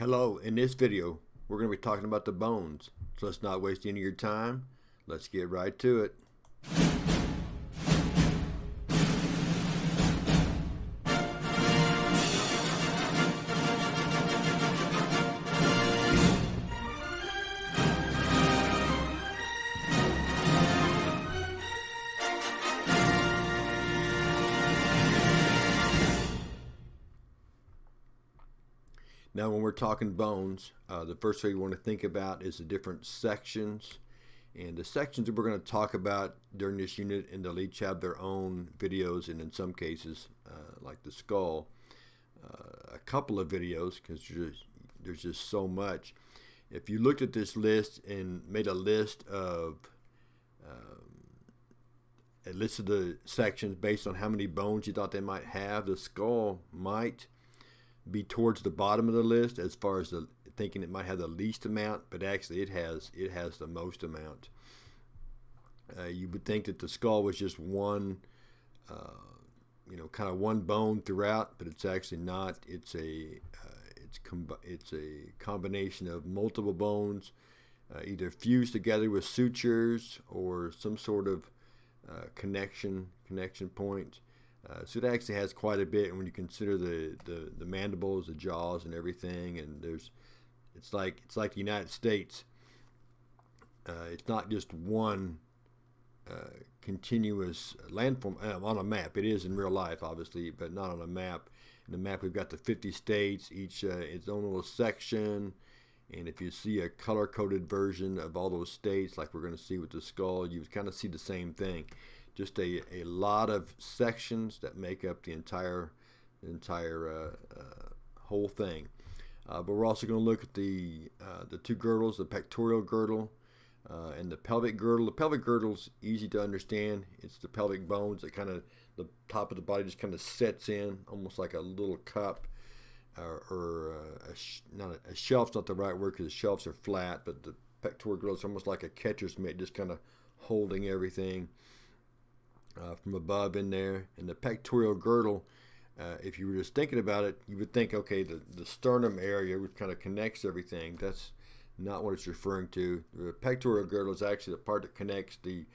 Hello, in this video, we're going to be talking about the bones. So let's not waste any of your time. Let's get right to it. Now, when we're talking bones, the first thing you want to think about is the different sections. And the sections that we're going to talk about during this unit, and they'll each have their own videos, and in some cases, like the skull, a couple of videos, because there's just so much. If you looked at this list and made a list of the sections based on how many bones you thought they might have, the skull might be towards the bottom of the list as far as the thinking it might have the least amount, but actually it has the most amount. You would think that the skull was just one, kind of one bone throughout, but it's actually not. It's a combination of multiple bones, either fused together with sutures or some sort of connection point. So it actually has quite a bit, and when you consider the mandibles, the jaws, and everything, and it's like the United States. It's not just one continuous landform on a map. It is in real life, obviously, but not on a map. In the map, we've got the 50 states, each its own little section. And if you see a color-coded version of all those states, like we're going to see with the skull, you kind of see the same thing. Just a lot of sections that make up the entire whole thing. But we're also going to look at the two girdles, the pectoral girdle and the pelvic girdle. The pelvic girdle is easy to understand. It's the pelvic bones that kind of, the top of the body just kind of sets in, almost like a little cup, not a shelf's not the right word because the shelves are flat, but the pectoral girdle is almost like a catcher's mitt, just kind of holding everything from above in there. And the pectoral girdle, if you were just thinking about it, you would think, okay, the sternum area, which kind of connects everything. That's not what it's referring to. The pectoral girdle is actually the part that connects the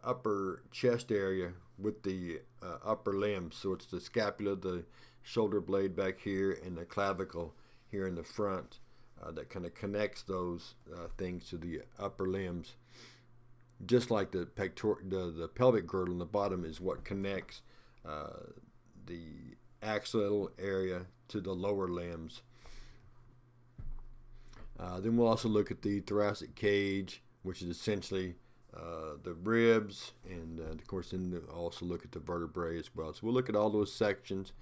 upper chest area with the upper limbs. So it's the scapula, the shoulder blade back here, and the clavicle here in the front that kind of connects those things to the upper limbs. Just like the pelvic girdle in the bottom is what connects the axillary area to the lower limbs. Then we'll also look at the thoracic cage, which is essentially the ribs, and of course then we'll also look at the vertebrae as well. So we'll look at all those sections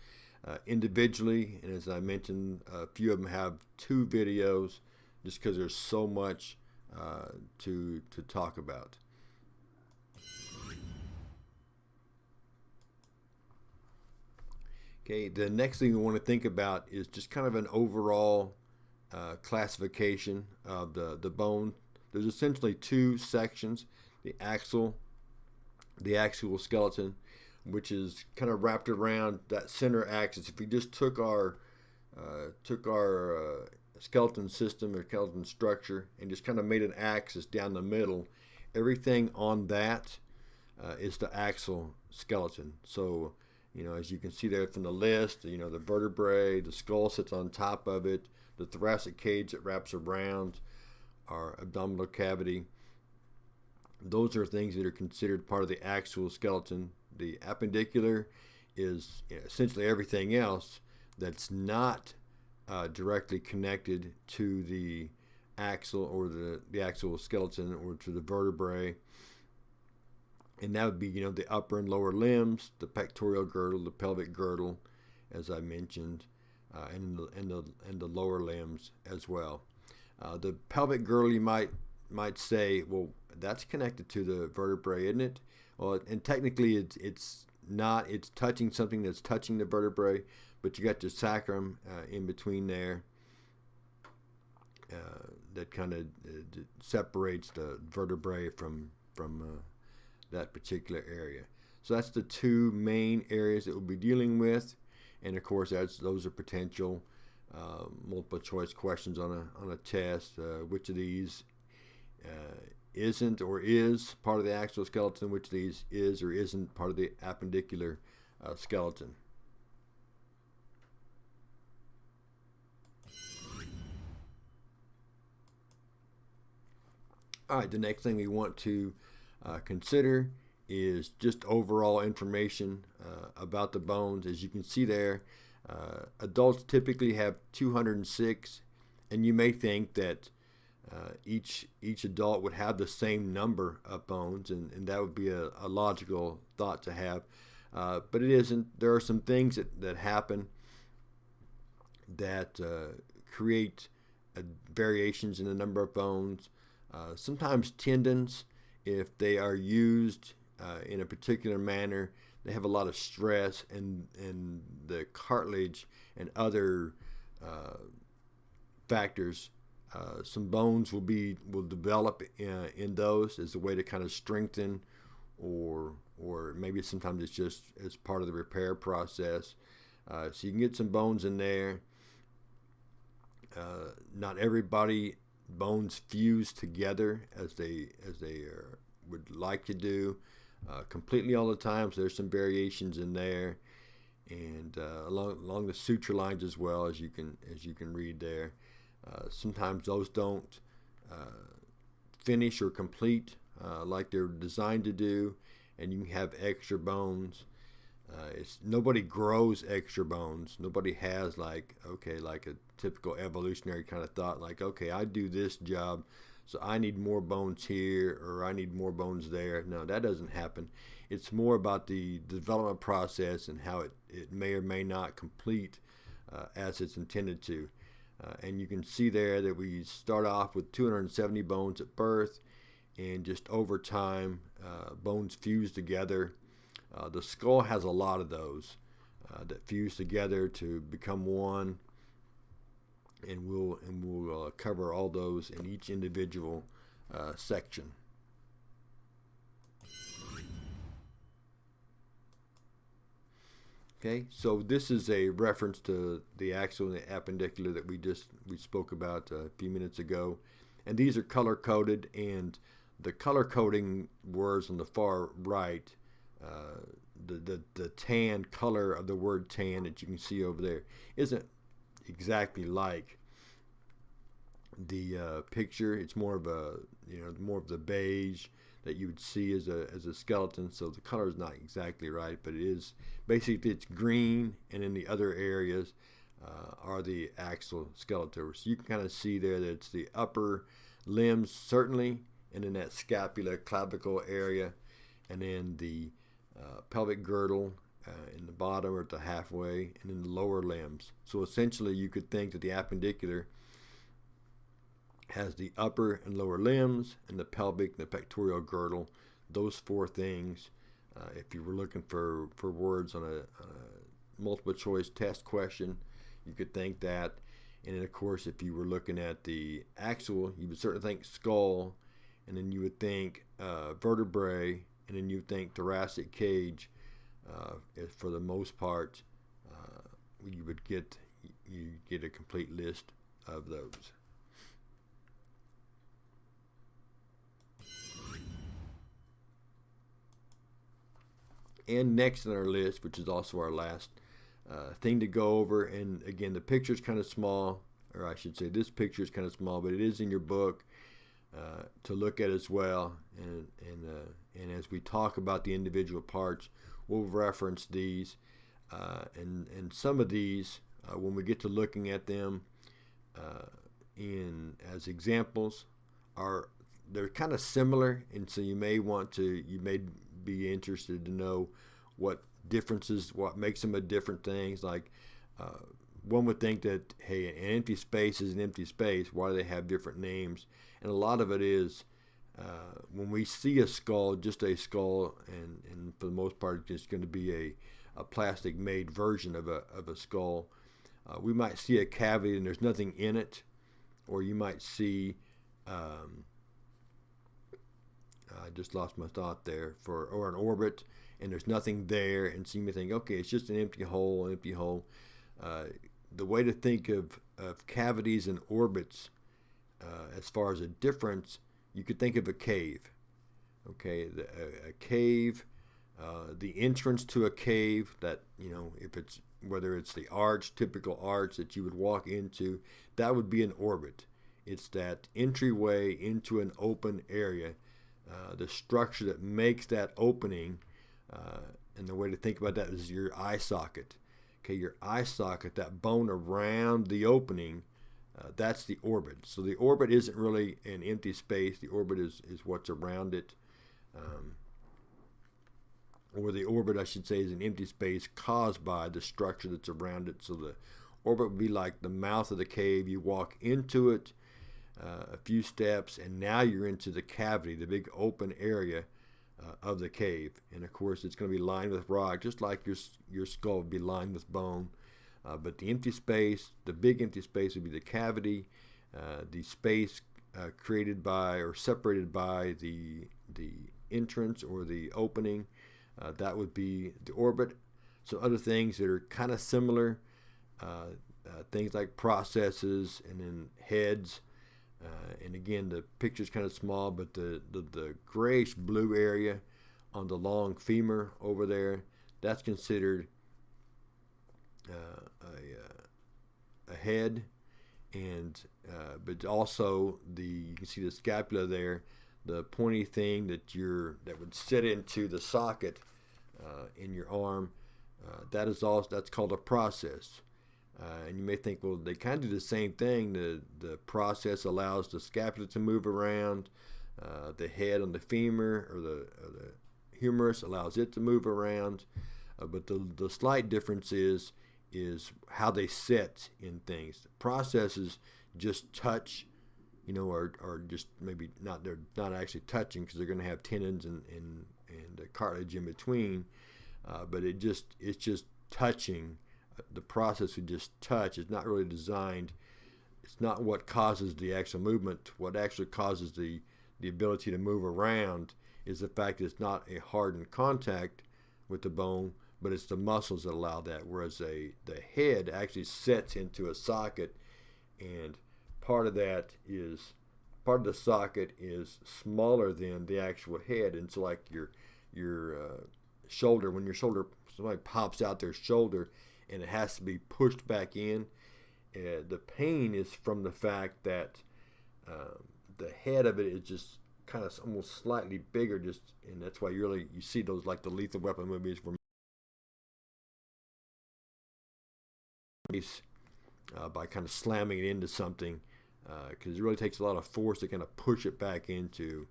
individually, and as I mentioned, a few of them have two videos just because there's so much to talk about. Okay, the next thing we want to think about is just kind of an overall classification of the bone. There's essentially two sections: the axial skeleton, which is kind of wrapped around that center axis. If we just took our skeleton system or skeleton structure and just kind of made an axis down the middle, everything on that is the axial skeleton. So, as you can see there from the list, the vertebrae, the skull sits on top of it, the thoracic cage that wraps around our abdominal cavity. Those are things that are considered part of the axial skeleton. The appendicular is essentially everything else that's not directly connected to the axle or the axial skeleton or to the vertebrae. And that would be, the upper and lower limbs, the pectoral girdle, the pelvic girdle, as I mentioned, and the lower limbs as well. The pelvic girdle, you might say, well, that's connected to the vertebrae, isn't it? Well, and technically it's not. It's touching something that's touching the vertebrae, but you got the sacrum in between there that kind of separates the vertebrae from that particular area. So that's the two main areas that we'll be dealing with, and of course those are potential multiple choice questions on a test. Which of these isn't or is part of the axial skeleton? Which of these is or isn't part of the appendicular skeleton? All right, the next thing we want to consider is just overall information about the bones. As you can see there, adults typically have 206, and you may think that each adult would have the same number of bones, and that would be a logical thought to have, but it isn't. There are some things that happen that create variations in the number of bones. Sometimes tendons, if they are used in a particular manner, they have a lot of stress, and the cartilage and other factors. Some bones will develop in those as a way to kind of strengthen, or maybe sometimes it's just as part of the repair process. So you can get some bones in there. Not everybody bones fuse together as they would like to do completely all the time. So there's some variations in there, and along the suture lines as well, as you can read there. Sometimes those don't finish or complete like they're designed to do, and you can have extra bones. Nobody grows extra bones. Nobody has like a typical evolutionary kind of thought, like, okay, I do this job, so I need more bones here, or I need more bones there. No, that doesn't happen. It's more about the development process and how it may or may not complete as it's intended to. And you can see there that we start off with 270 bones at birth, and just over time, bones fuse together. The skull has a lot of those that fuse together to become one, and we'll cover all those in each individual section. Okay, so this is a reference to the axial and the appendicular that we spoke about a few minutes ago, and these are color coded, and the color coding words on the far right, the tan color of the word tan that you can see over there isn't exactly like the picture. It's more of the beige that you would see as a skeleton. So the color is not exactly right, but it is basically, it's green, and in the other areas are the axial skeleton. So you can kind of see there that it's the upper limbs certainly, and then that scapula clavicle area, and then the pelvic girdle in the bottom or at the halfway, and then the lower limbs. So essentially you could think that the appendicular has the upper and lower limbs, and the pelvic and the pectoral girdle, those four things. If you were looking for words on a multiple choice test question, you could think that. And then of course, if you were looking at the axial, you would certainly think skull, and then you would think vertebrae, and then you would think thoracic cage. For the most part, you get a complete list of those. And next on our list, which is also our last thing to go over, and again, the picture is kind of small, or I should say this picture is kind of small, but it is in your book to look at as well. And as we talk about the individual parts, we'll reference these, and some of these, when we get to looking at them as examples, they're kind of similar, and so you may be interested to know what differences, what makes them a different things. Like one would think that, hey, an empty space is an empty space. Why do they have different names? And a lot of it is when we see a skull, just a skull, and for the most part, it's just going to be a plastic made version of a skull. We might see a cavity and there's nothing in it, or you might see I just lost my thought there, or an orbit, and there's nothing there, and so you may think, okay, it's just an empty hole. The way to think of of cavities and orbits, as far as a difference, you could think of a cave. Okay, a cave, the entrance to a cave, that, if it's, whether it's the arch, typical arch that you would walk into, that would be an orbit. It's that entryway into an open area, the structure that makes that opening, and the way to think about that is your eye socket. Okay, your eye socket, that bone around the opening, that's the orbit. So the orbit isn't really an empty space. The orbit is what's around it. Or the orbit, I should say, is an empty space caused by the structure that's around it. So the orbit would be like the mouth of the cave. You walk into it a few steps, and now you're into the cavity, the big open area of the cave. And of course, it's going to be lined with rock, just like your skull would be lined with bone. But the empty space, the big empty space, would be the cavity. The space created by or separated by the entrance or the opening, that would be the orbit. So other things that are kind of similar, things like processes, and then heads. And again, the picture's kind of small, but the grayish blue area on the long femur over there, that's considered a head. And but also you can see the scapula there, the pointy thing that would sit into the socket in your arm. That's called a process. And you may think, well, they kind of do the same thing. The process allows the scapula to move around. The head on the femur or the humerus allows it to move around. But the slight difference is how they sit in things. The processes just touch, or just maybe not. They're not actually touching, because they're going to have tendons and cartilage in between. But it's just touching. The process would just touch. It's not really designed. It's not what causes the actual movement. What actually causes the ability to move around is the fact that it's not a hardened contact with the bone, but it's the muscles that allow that. Whereas the head actually sets into a socket, and part of the socket is smaller than the actual head. And so, like your shoulder, when somebody pops out their shoulder and it has to be pushed back in, the pain is from the fact that the head of it is just kind of almost slightly bigger, and that's why you see those, like the Lethal Weapon movies, where by kind of slamming it into something, because it really takes a lot of force to kind of push it back into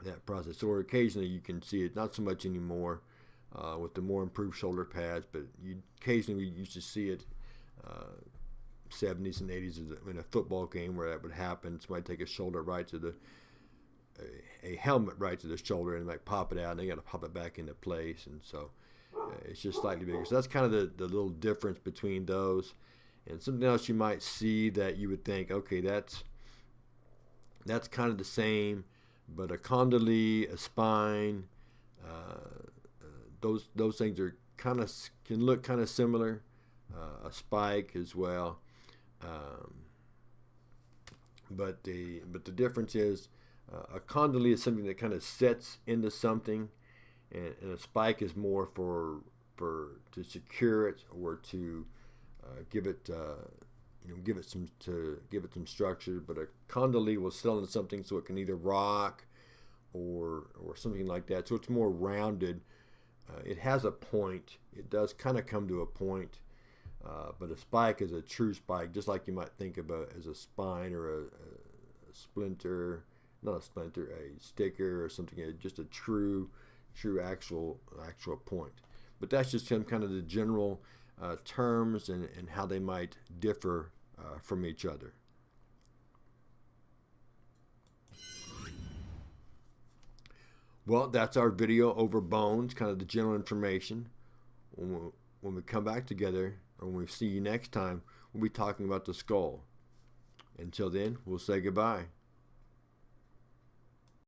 that process. So occasionally you can see it, not so much anymore with the more improved shoulder pads, but occasionally we used to see it 70s and 80s in a football game, where that would happen. Somebody take a shoulder right to a helmet right to the shoulder, and like pop it out, and they got to pop it back into place. And so it's just slightly bigger. So that's kind of the little difference between those. And something else you might see that you would think, okay, that's kind of the same, but a condyle, a spine, those things are can look kind of similar. A spike as well, but the difference is a condyle is something that kind of sets into something, and a spike is more for to secure it, or to give it some structure. But a condyle will settle into something, so it can either rock or something like that. So it's more rounded. It has a point. It does kind of come to a point. But a spike is a true spike, just like you might think of as a spine, or a splinter, not a splinter, a sticker or something, just a true actual point. But that's just some kind of the general terms and how they might differ from each other. Well, that's our video over bones, kind of the general information. When we come back together, or when we see you next time, we'll be talking about the skull. Until then, we'll say goodbye.